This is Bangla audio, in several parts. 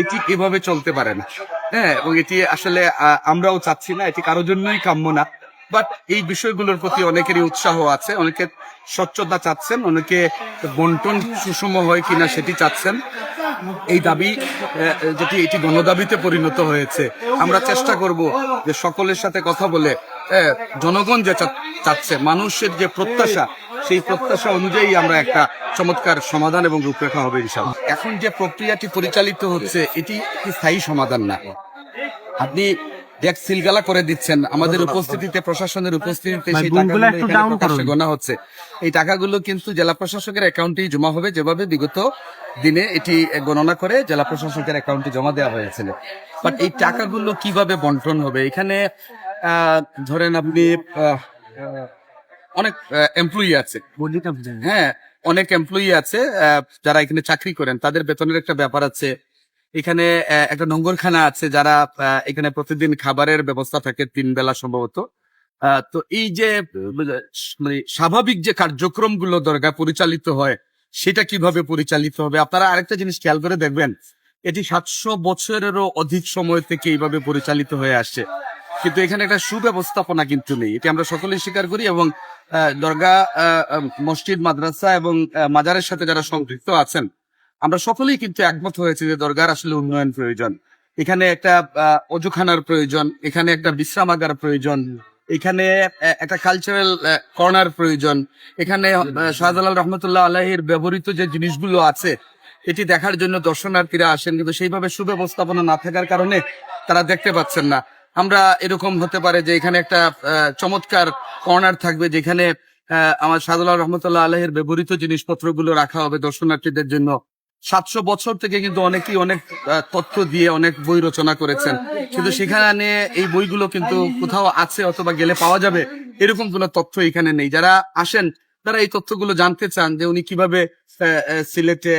এটি এভাবে চলতে পারে না। হ্যাঁ, এবং এটি আসলে আমরাও চাচ্ছি না, এটি কারোর জন্যই কাম্য না। বাট এই বিষয়গুলোর প্রতি অনেকেরই উৎসাহ আছে, অনেকে স্বচ্ছতা চাচ্ছেন, অনেকে বন্টন সুষম হয় কিনা সেটি চাচ্ছেন। এই দাবি যেটি এটি গণদাবিতে পরিণত হয়েছে। আমরা চেষ্টা করব যে সকলের সাথে কথা বলে জনগণ যে চাচ্ছে, মানুষের যে প্রত্যাশা, সেই প্রত্যাশা অনুযায়ী আমরা একটা চমৎকার সমাধান এবং রূপরেখা হবে ইনশাআল্লাহ। এখন যে প্রক্রিয়াটি পরিচালিত হচ্ছে এটি একটি স্থায়ী সমাধান না। আপনি ট্যাক্স সিলগালা করে দিচ্ছেন, আমাদের উপস্থিতিতে, প্রশাসনের উপস্থিতিতে সেই টাকাগুলো এখানে প্রকাশ্যে গোনা হচ্ছে। এই টাকাগুলো কিন্তু জেলা প্রশাসকের অ্যাকাউন্টেই জমা হবে, যেভাবে বিগত দিনে এটি গণনা করে জেলা প্রশাসকের অ্যাকাউন্টে জমা দেওয়া হয়েছিল। বাট এই টাকাগুলো কিভাবে বন্টন হবে? এখানে ধরেন আপনি অনেক এমপ্লয়ি আছে, হ্যাঁ, অনেক এমপ্লয়ি আছে যারা এখানে চাকরি করেন, তাদের বেতনের একটা ব্যাপার আছে। এখানে একটা নোংরখানা আছে, যারা এখানে প্রতিদিন খাবারের ব্যবস্থা থাকে 3 বেলা সম্ভবত। তো এই যে মানে স্বাভাবিক যে কার্যক্রমগুলো দরকার পরিচালিত হয়, সেটা কিভাবে পরিচালিত হবে? আপনারা আরেকটা জিনিস খেয়াল করে দেখবেন, এটি 700 বছরেরও অধিক সময় থেকে এইভাবে পরিচালিত হয়ে আসছে, কিন্তু এখানে একটা সুব্যবস্থাপনা কিন্তু নেই। এটি আমরা সকলেই স্বীকার করি। এবং দরগা, মসজিদ, মাদ্রাসা এবং মাজারের সাথে যারা সম্পৃক্ত আছেন, আমরা সকলেই কিন্তু একমত হয়েছে যে দরগার আসলে উন্নয়ন প্রয়োজন। এখানে একটা অজুখানার প্রয়োজন, এখানে একটা বিশ্রামাগার প্রয়োজন, এখানে একটা কালচারাল কর্নার প্রয়োজন। এখানে শাহজালাল রহমতুল্লাহ আলাহির ব্যবহৃত যে জিনিসগুলো আছে, এটি দেখার জন্য দর্শনার্থীরা আসেন, কিন্তু সেইভাবে সুব্যবস্থাপনা না থাকার কারণে তারা দেখতে পাচ্ছেন না। আমরা এরকম হতে পারে যে এখানে একটা চমৎকার কর্নার থাকবে, যেখানে আমার শাহজালাল রহমতুল্লাহ আলাহির ব্যবহৃত জিনিসপত্রগুলো রাখা হবে দর্শনার্থীদের জন্য। 700 বছর থেকে কিন্তু অনেকেই অনেক তথ্য দিয়ে অনেক বই রচনা করেছেন, কিন্তু সেখানে এই বইগুলো কিন্তু কোথাও আছে অথবা গেলে পাওয়া যাবে এরকম কোনো তথ্য এখানে নেই। যারা আসেন তারা এই তথ্যগুলো জানতে চান যে উনি কিভাবে সিলেটে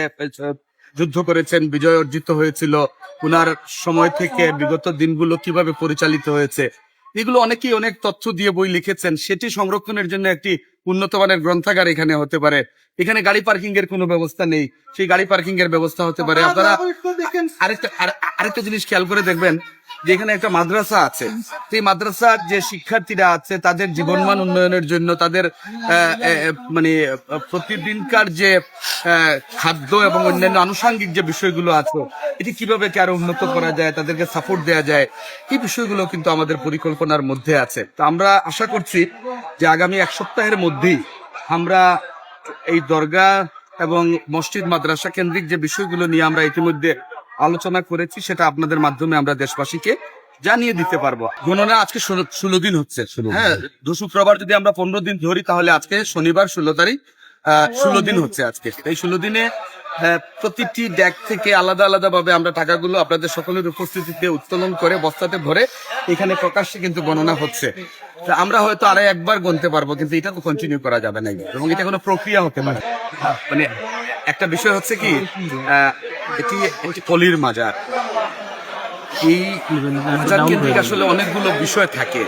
যুদ্ধ করেছেন, বিজয় অর্জিত হয়েছিল, উনার সময় থেকে বিগত দিনগুলো কিভাবে পরিচালিত হয়েছে। এগুলো অনেকেই অনেক তথ্য দিয়ে বই লিখেছেন, সেটি সংরক্ষণের জন্য একটি উন্নত মানের গ্রন্থাগার এখানে হতে পারে। এখানে গাড়ি পার্কিং এর কোনো ব্যবস্থা নেই, সেই গাড়ি পার্কিং এর ব্যবস্থা হতে পারে। আপনারা আরেকটা জিনিস খেয়াল করে দেখবেন যে এখানে একটা মাদ্রাসা আছে, সেই মাদ্রাসার যে শিক্ষার্থীরা আছে তাদের জীবনমান উন্নয়নের জন্য, তাদের মানে প্রতিদিনকার যে খাদ্য এবং অন্যান্য আনুষঙ্গিক যে বিষয়গুলো আছে, এটি কিভাবে আরো উন্নত করা যায়, তাদেরকে সাপোর্ট দেওয়া যায়, এই বিষয়গুলো কিন্তু আমাদের পরিকল্পনার মধ্যে আছে। তো আমরা আশা করছি যে আগামী 1 সপ্তাহের মধ্যেই আমরা এই দরগা এবং মসজিদ, মাদ্রাসা কেন্দ্রিক যে বিষয়গুলো নিয়ে আমরা ইতিমধ্যে আলোচনা করেছি, সেটা আপনাদের মাধ্যমে আমরা দেশবাসীকে জানিয়ে দিতে পারবো। গণনা আজকে 16 দিন হচ্ছে। হ্যাঁ, শুক্রবার যদি আমরা 15 দিন ধরি, তাহলে আজকে শনিবার 16 তারিখ, 16 দিন হচ্ছে আজকে। এই 16 দিনে প্রতিটি ডেক থেকে আলাদা আলাদা ভাবে আমরা টাকাগুলো আপনাদের সকলের উপস্থিতিতে উত্তোলন করে বস্তাতে ভরে এখানে প্রকাশ্যে কিন্তু গণনা হচ্ছে। আমরা হয়তো আরো একবার গুনতে পারবো, কিন্তু এটা তো কন্টিনিউ করা যাবে না, এবং এটা কোনো প্রক্রিয়া হতে পারে। মানে একটা বিষয় হচ্ছে কি, এটি একটি পলির মাজার। এই মাজার কেন্দ্রিক আসলে অনেকগুলো বিষয় থাকে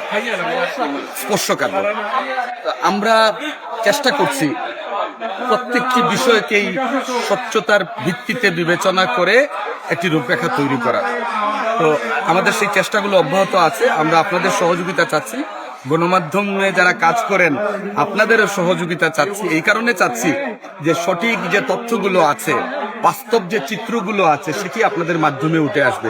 স্পর্শকাতর। আমরা চেষ্টা করছি প্রত্যেকটি বিষয়কেই স্বচ্ছতার ভিত্তিতে বিবেচনা করে একটি রূপরেখা তৈরি করা। তো আমাদের সেই চেষ্টাগুলো অব্যাহত আছে। আমরা আপনাদের সহযোগিতা চাচ্ছি, গণমাধ্যমে যারা কাজ করেন আপনাদেরও সহযোগিতা চাচ্ছি। এই কারণে চাচ্ছি যে সঠিক যে তথ্যগুলো আছে, বাস্তব যে চিত্রগুলো আছে, সেটি আপনাদের মাধ্যমে উঠে আসবে।